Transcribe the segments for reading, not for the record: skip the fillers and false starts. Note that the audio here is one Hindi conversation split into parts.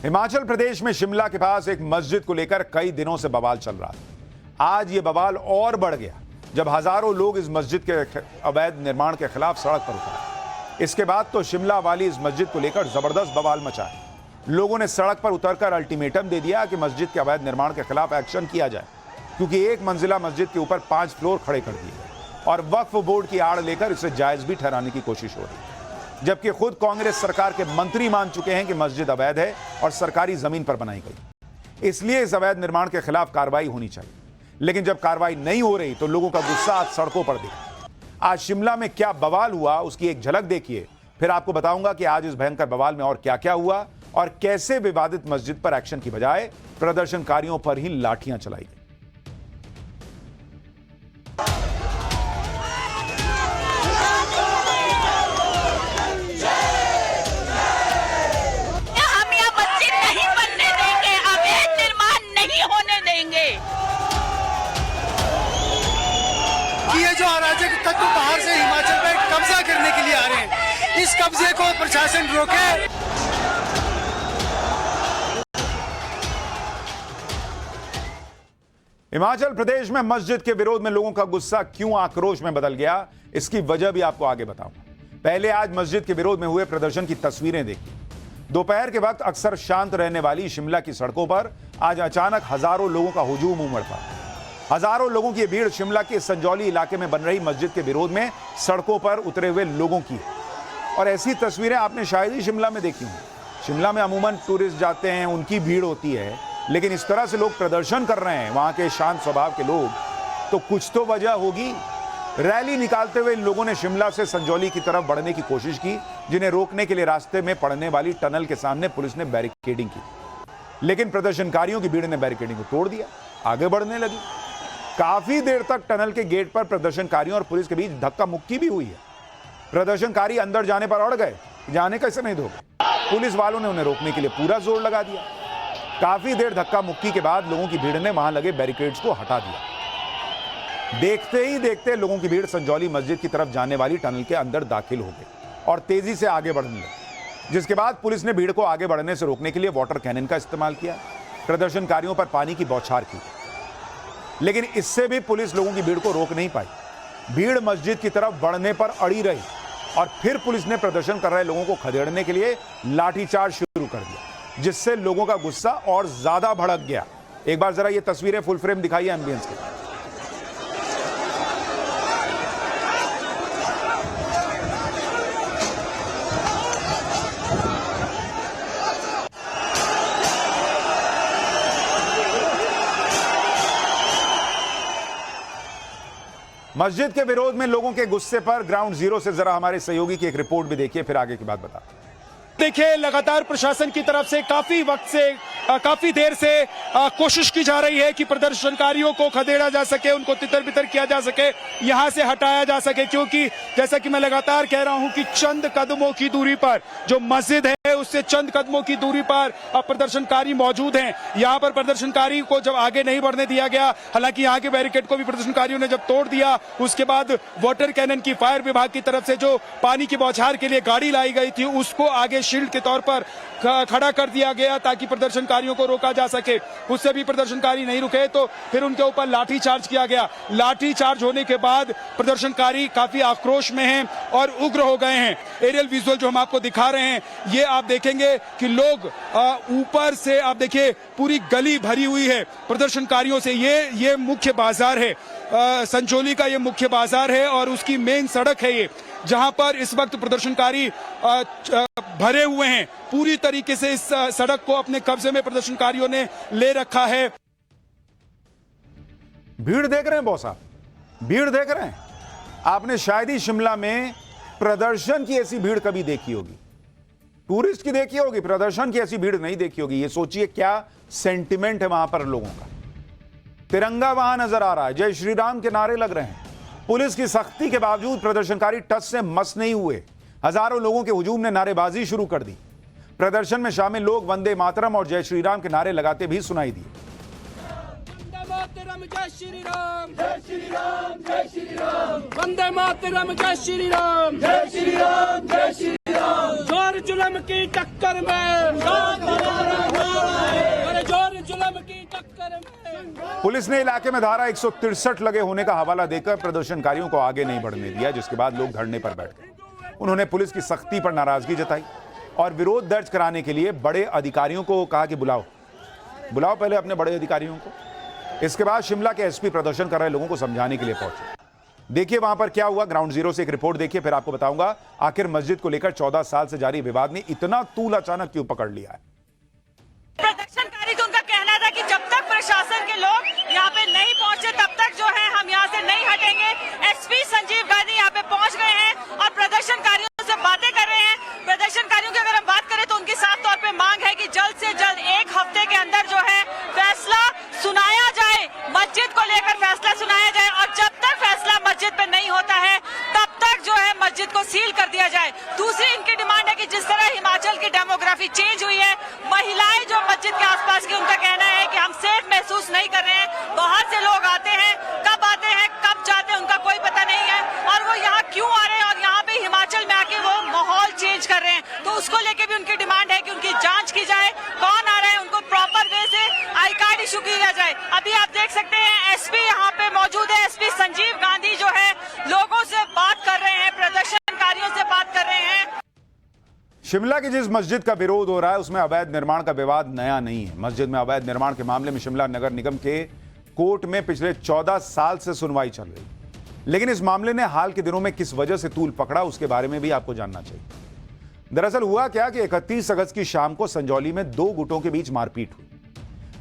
हिमाचल प्रदेश में शिमला के पास एक मस्जिद को लेकर कई दिनों से बवाल चल रहा था। आज ये बवाल और बढ़ गया जब हजारों लोग इस मस्जिद के अवैध निर्माण के खिलाफ सड़क पर उतरे। इसके बाद तो शिमला वाली इस मस्जिद को लेकर जबरदस्त बवाल मचा है। लोगों ने सड़क पर उतरकर अल्टीमेटम दे दिया कि मस्जिद के अवैध निर्माण के खिलाफ एक्शन किया जाए, क्योंकि एक मंजिला मस्जिद के ऊपर 5 फ्लोर खड़े कर दिए गए और वक्फ बोर्ड की आड़ लेकर इसे जायज भी ठहराने की कोशिश हो रही है। जबकि खुद कांग्रेस सरकार के मंत्री मान चुके हैं कि मस्जिद अवैध है और सरकारी जमीन पर बनाई गई, इसलिए इस अवैध निर्माण के खिलाफ कार्रवाई होनी चाहिए। लेकिन जब कार्रवाई नहीं हो रही तो लोगों का गुस्सा आज सड़कों पर दिखा। आज शिमला में क्या बवाल हुआ उसकी एक झलक देखिए, फिर आपको बताऊंगा कि आज इस भयंकर बवाल में और क्या क्या हुआ और कैसे विवादित मस्जिद पर एक्शन की बजाय प्रदर्शनकारियों पर ही लाठियां चलाई गई। ये जो अराजक तत्व बाहर से हिमाचल में कब्जा करने के लिए आ रहे हैं, इस कब्जे को प्रशासन रोके। हिमाचल प्रदेश में मस्जिद के विरोध में लोगों का गुस्सा क्यों आक्रोश में बदल गया, इसकी वजह भी आपको आगे बताऊंगा। पहले आज मस्जिद के विरोध में हुए प्रदर्शन की तस्वीरें देखिए। दोपहर के वक्त अक्सर शांत रहने वाली शिमला की सड़कों पर आज अचानक हजारों लोगों का हुजूम उमड़ पड़ा। हजारों लोगों की भीड़ शिमला के संजौली इलाके में बन रही मस्जिद के विरोध में सड़कों पर उतरे हुए लोगों की है। और ऐसी तस्वीरें आपने शायद ही शिमला में देखी होंगी। शिमला में अमूमन टूरिस्ट जाते हैं, उनकी भीड़ होती है, लेकिन इस तरह से लोग प्रदर्शन कर रहे हैं वहां के शांत स्वभाव के लोग, तो कुछ तो वजह होगी। रैली निकालते हुए इन लोगों ने शिमला से संजौली की तरफ बढ़ने की कोशिश की, जिन्हें रोकने के लिए रास्ते में पड़ने वाली टनल के सामने पुलिस ने बैरिकेडिंग की, लेकिन प्रदर्शनकारियों की भीड़ ने बैरिकेडिंग को तोड़ दिया, आगे बढ़ने लगी। काफी देर तक टनल के गेट पर प्रदर्शनकारियों और पुलिस के बीच धक्का मुक्की भी हुई है। प्रदर्शनकारी अंदर जाने पर अड़ गए, जाने कैसे नहीं दोगे। पुलिस वालों ने उन्हें रोकने के लिए पूरा जोर लगा दिया। काफी देर धक्का मुक्की के बाद लोगों की भीड़ ने वहां लगे बैरिकेड्स को हटा दिया। देखते ही देखते लोगों की भीड़ संजौली मस्जिद की तरफ जाने वाली टनल के अंदर दाखिल हो गई और तेजी से आगे बढ़ने लगी, जिसके बाद पुलिस ने भीड़ को आगे बढ़ने से रोकने के लिए वाटर कैनन का इस्तेमाल किया, प्रदर्शनकारियों पर पानी की बौछार की। लेकिन इससे भी पुलिस लोगों की भीड़ को रोक नहीं पाई। भीड़ मस्जिद की तरफ बढ़ने पर अड़ी रही और फिर पुलिस ने प्रदर्शन कर रहे लोगों को खदेड़ने के लिए लाठीचार्ज शुरू कर दिया, जिससे लोगों का गुस्सा और ज्यादा भड़क गया। एक बार जरा ये तस्वीरें फुल फ्रेम दिखाइए एम्बियंस के। मस्जिद के विरोध में लोगों के गुस्से पर ग्राउंड जीरो से जरा हमारे सहयोगी की एक रिपोर्ट भी देखिए, फिर आगे की बात बता। देखिए, लगातार प्रशासन की तरफ से काफी वक्त से काफी देर से कोशिश की जा रही है कि प्रदर्शनकारियों को खदेड़ा जा सके, उनको तितर बितर किया जा सके, यहां से हटाया जा सके, क्योंकि जैसा कि मैं लगातार कह रहा हूं कि चंद कदमों की दूरी पर जो मस्जिद है उससे चंद कदमों की दूरी पर प्रदर्शनकारी मौजूद हैं। यहां पर प्रदर्शनकारी को जब आगे नहीं बढ़ने दिया गया, हालांकि यहां के बैरिकेड को भी प्रदर्शनकारियों ने जब तोड़ दिया, उसके बाद वाटर कैनन की फायर विभाग की तरफ से जो पानी की बौछार के लिए गाड़ी लाई गई थी उसको आगे शील्ड के तौर पर खड़ा कर दिया गया ताकि प्रदर्शनकारियों को रोका जा सके। उससे भी प्रदर्शनकारी नहीं रुके तो फिर उनके ऊपर लाठीचार्ज किया गया। लाठीचार्ज होने के बाद प्रदर्शनकारी काफी आक्रोश में हैं और उग्र हो गए हैं। एरियल विजुअल जो हम आपको दिखा रहे हैं, ये आप देखेंगे कि लोग ऊपर से, आप देखिए पूरी गली भरी हुई है प्रदर्शनकारियों से। ये मुख्य बाजार है, संजौली का ये मुख्य बाजार है और उसकी मेन सड़क है ये, जहां पर इस वक्त प्रदर्शनकारी भरे हुए हैं। पूरी तरीके से इस सड़क को अपने कब्जे में प्रदर्शनकारियों ने ले रखा है। भीड़ देख रहे हैं बॉस साहब, भीड़ देख रहे हैं। आपने शायद ही शिमला में प्रदर्शन की ऐसी भीड़ कभी देखी होगी, टूरिस्ट की देखी होगी, प्रदर्शन की ऐसी भीड़ नहीं देखी होगी। ये सोचिए क्या सेंटिमेंट है वहां पर लोगों का। तिरंगा वहां नजर आ रहा है, जय श्री राम के नारे लग रहे हैं। पुलिस की सख्ती के बावजूद प्रदर्शनकारी टस से मस नहीं हुए। हजारों लोगों के हुजूम ने नारेबाजी शुरू कर दी। प्रदर्शन में शामिल लोग वंदे मातरम और जय श्री राम के नारे लगाते भी सुनाई दिए। जय श्री राम, जय श्री राम, जय श्री राम, वंदे मातरम, जय श्री राम, जय श्री राम, जय श्री राम। जोर जुल्म की टक्कर में पुलिस ने इलाके में धारा 163 लगे होने का हवाला देकर प्रदर्शनकारियों को आगे नहीं बढ़ने दिया, जिसके बाद लोग धरने पर बैठ गए। उन्होंने पुलिस की सख्ती पर नाराजगी जताई और विरोध दर्ज कराने के लिए बड़े अधिकारियों को कहा कि बुलाओ पहले अपने बड़े अधिकारियों को। इसके बाद शिमला के एसपी प्रदर्शन कर रहे लोगों को समझाने के लिए पहुंचे। देखिए वहां पर क्या हुआ, ग्राउंड जीरो से एक रिपोर्ट देखिए, फिर आपको बताऊंगा आखिर मस्जिद को लेकर 14 साल से जारी विवाद ने इतना तूल अचानक क्यों पकड़ लिया है। प्रदर्शनकारी को उनका कहना था कि जब तक प्रशासन के लोग यहाँ पे नहीं पहुंचे तब तक जो है हम यहाँ से नहीं हटेंगे। एसपी संजीव गांधी यहाँ पे पहुंच गए हैं और प्रदर्शनकारियों से बातें कर रहे हैं। प्रदर्शनकारियों की अगर हम बात करें तो उनकी साफ तौर पे मांग है कि जल्द से जल्द एक हफ्ते के अंदर जो है फैसला सुनाया जाए, मस्जिद को लेकर फैसला सुनाया जाए और जब तक फैसला मस्जिद पे नहीं होता है तब तक जो है मस्जिद को सील कर दिया जाए। दूसरी इनकी डिमांड है कि जिस तरह हिमाचल की डेमोग्राफी चेंज हुई है, महिलाएं जो मस्जिद के आसपास की, उनका कहना है कि हम सेफ महसूस नहीं कर रहे हैं। बाहर से लोग आते हैं, कब जाते हैं उनका कोई पता नहीं है और वो यहाँ क्यों आ रहे हैं और यहाँ पे हिमाचल में आके वो माहौल चेंज कर रहे हैं। तो उसको लेके भी उनकी डिमांड है कि उनकी जांच की जाए, कौन आ रहा है, उनको प्रॉपर वे से आई कार्ड इशू किया जाए। अभी आप देख सकते हैं एसपी यहाँ पे मौजूद है, एसपी संजीव गांधी जो है लोगों से बात कर रहे हैं, प्रदर्शनकारियों से बात कर रहे हैं। शिमला की जिस मस्जिद का विरोध हो रहा है उसमें अवैध निर्माण का विवाद नया नहीं है। मस्जिद में अवैध निर्माण के मामले में शिमला नगर निगम के कोर्ट में पिछले 14 साल से सुनवाई चल रही, लेकिन इस मामले ने हाल के दिनों में किस वजह से तूल पकड़ा उसके बारे में भी आपको जानना चाहिए। दरअसल हुआ क्या कि 31 अगस्त की शाम को संजौली में दो गुटों के बीच मारपीट हुई।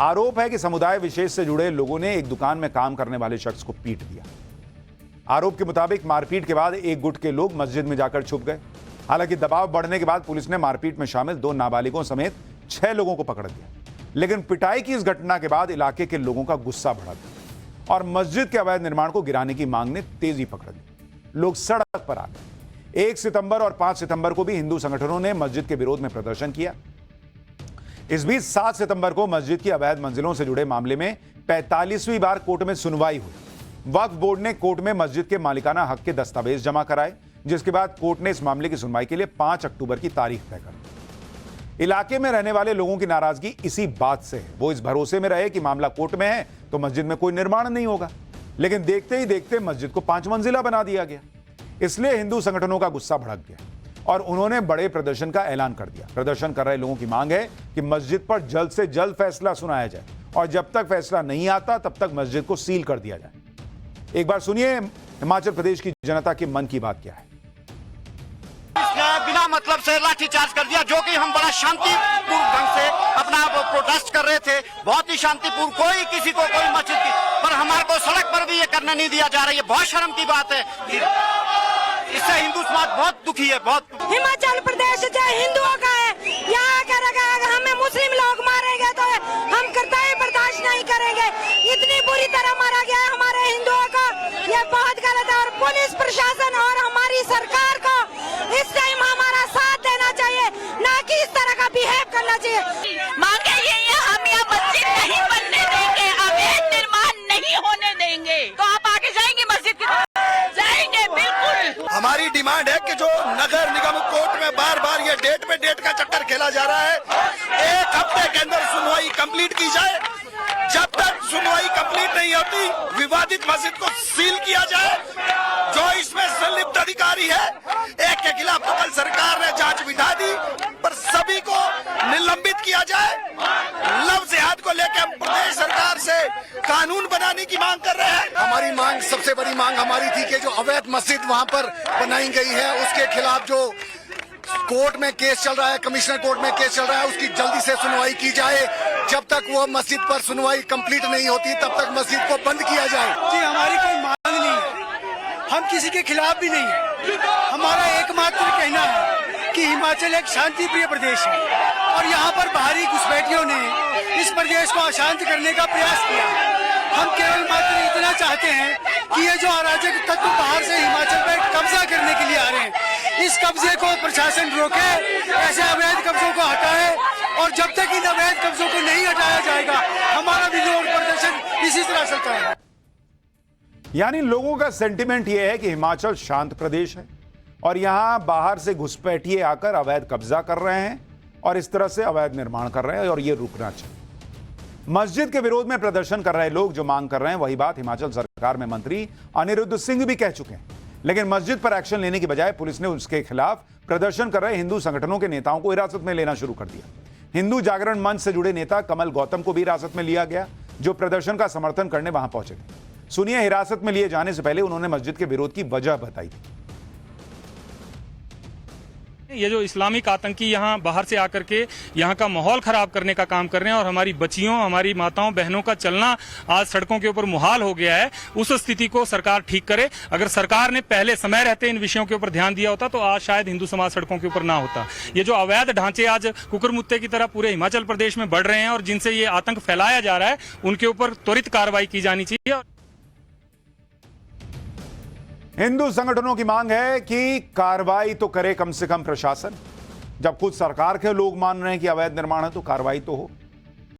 आरोप है कि समुदाय विशेष से जुड़े लोगों ने एक दुकान में काम करने वाले शख्स को पीट दिया। आरोप के मुताबिक मारपीट के बाद एक गुट के लोग मस्जिद में जाकर छुप गए। हालांकि दबाव बढ़ने के बाद पुलिस ने मारपीट में शामिल 2 नाबालिगों समेत 6 लोगों को पकड़ लिया, लेकिन पिटाई की इस घटना के बाद इलाके के लोगों का गुस्सा भड़क गया और मस्जिद के अवैध निर्माण को गिराने की मांग ने तेजी पकड़ ली। लोग सड़क पर आ गए। 1 सितंबर और 5 सितंबर को भी हिंदू संगठनों ने मस्जिद के विरोध में प्रदर्शन किया। इस बीच 7 सितंबर को मस्जिद की अवैध मंजिलों से जुड़े मामले में 45वीं बार कोर्ट में सुनवाई हुई। वक्फ बोर्ड ने कोर्ट में मस्जिद के मालिकाना हक के दस्तावेज जमा कराए, जिसके बाद कोर्ट ने इस मामले की सुनवाई के लिए 5 अक्टूबर की तारीख तय कर दी। इलाके में रहने वाले लोगों की नाराजगी इसी बात से है। वो इस भरोसे में रहे कि मामला कोर्ट में है तो मस्जिद में कोई निर्माण नहीं होगा, लेकिन देखते ही देखते मस्जिद को 5 मंजिला बना दिया गया। इसलिए हिंदू संगठनों का गुस्सा भड़क गया और उन्होंने बड़े प्रदर्शन का ऐलान कर दिया। प्रदर्शन कर रहे लोगों की मांग है कि मस्जिद पर जल्द से जल्द फैसला सुनाया जाए और जब तक फैसला नहीं आता तब तक मस्जिद को सील कर दिया जाए। एक बार सुनिए हिमाचल प्रदेश की जनता के मन की बात क्या है। बिना मतलब से लाठीचार्ज कर दिया, जो कि हम बड़ा शांतिपूर्ण ढंग से अपना प्रोटेस्ट कर रहे थे, बहुत ही शांतिपूर्ण, कोई किसी को कोई मस्जिद की, पर हमारे को सड़क पर भी ये करने नहीं दिया जा रहा है। ये बहुत शर्म की बात है। इससे हिंदू समाज बहुत दुखी है। बहुत हिमाचल प्रदेश जो हिंदुओं का है, यहाँ अगर हमें मुस्लिम लोग मारेंगे तो हम कर्तव्य बर्दाश्त नहीं करेंगे। इतनी बुरी तरह मारा गया है हमारे हिंदुओं को, ये बहुत गलत है और पुलिस प्रशासन और हमारी सरकार को इस टाइम हमारा साथ देना चाहिए, ना कि इस तरह का बिहेव करना चाहिए। मांगे ये हम यहाँ मस्जिद नहीं बनने देंगे, अवैध निर्माण नहीं होने देंगे। तो आप आगे जाएंगे मस्जिद की तरफ? जाएंगे, बिल्कुल। हमारी डिमांड है कि जो नगर निगम कोर्ट में बार बार ये डेट पे डेट का चक्कर खेला जा रहा है, 1 हफ्ते के अंदर सुनवाई कंप्लीट की जाए। जब तक सुनवाई कंप्लीट नहीं होती विवादित मस्जिद को सील किया जाए। जो इसमें संलिप्त अधिकारी है, एक के खिलाफ तो कल सरकार ने जांच बिठा दी, पर सभी को निलंबित किया जाए। लव जिहाद को लेकर हम प्रदेश सरकार से कानून बनाने की मांग कर रहे हैं। हमारी मांग, सबसे बड़ी मांग हमारी थी कि जो अवैध मस्जिद वहां पर बनाई गई है उसके खिलाफ जो कोर्ट में केस चल रहा है, कमिश्नर कोर्ट में केस चल रहा है, उसकी जल्दी से सुनवाई की जाए। जब तक वो मस्जिद पर सुनवाई कंप्लीट नहीं होती तब तक मस्जिद को बंद किया जाए। जी हमारी कोई मांग नहीं है, हम किसी के खिलाफ भी नहीं है। हमारा एकमात्र कहना है कि हिमाचल एक शांति प्रिय प्रदेश है और यहाँ पर बाहरी घुसपैठियों ने इस प्रदेश को अशांत करने का प्रयास किया। हम केवल मात्र इतना चाहते हैं कि ये जो अराजक तत्व बाहर से हिमाचल पर कब्जा करने के लिए आ रहे हैं, इस कब्जे को प्रशासन रोके, ऐसे अवैध कब्जों को हटाए और जब तक इन अवैध कब्जों को नहीं हटाया जाएगा हमारा विरोध प्रदर्शन इसी तरह चलता है। यानी लोगों का सेंटिमेंट यह है कि हिमाचल शांत प्रदेश है और यहां बाहर से घुसपैठिए आकर अवैध कब्जा कर रहे हैं और इस तरह से अवैध निर्माण कर रहे हैं और ये रुकना चाहिए। मस्जिद के विरोध में प्रदर्शन कर रहे लोग जो मांग कर रहे हैं वही बात हिमाचल सरकार में मंत्री अनिरुद्ध सिंह भी कह चुके हैं, लेकिन मस्जिद पर एक्शन लेने की बजाय पुलिस ने उसके खिलाफ प्रदर्शन कर रहे हिंदू संगठनों के नेताओं को हिरासत में लेना शुरू कर दिया। हिंदू जागरण मंच से जुड़े नेता कमल गौतम को भी हिरासत में लिया गया, जो प्रदर्शन का समर्थन करने वहां पहुंचे थे। सुनिए, हिरासत में लिए जाने से पहले उन्होंने मस्जिद के विरोध की वजह बताई थी। ये जो इस्लामिक आतंकी यहाँ बाहर से आकर के यहाँ का माहौल खराब करने का काम कर रहे हैं और हमारी बच्चियों, हमारी माताओं बहनों का चलना आज सड़कों के ऊपर मुहाल हो गया है, उस स्थिति को सरकार ठीक करे। अगर सरकार ने पहले समय रहते इन विषयों के ऊपर ध्यान दिया होता तो आज शायद हिंदू समाज सड़कों के ऊपर ना होता। ये जो अवैध ढांचे आज कुकुरमुत्ते की तरह पूरे हिमाचल प्रदेश में बढ़ रहे हैं और जिनसे ये आतंक फैलाया जा रहा है, उनके ऊपर त्वरित कार्रवाई की जानी चाहिए। हिंदू संगठनों की मांग है कि कार्रवाई तो करे कम से कम प्रशासन। जब खुद सरकार के लोग मान रहे हैं कि अवैध निर्माण है तो कार्रवाई तो हो।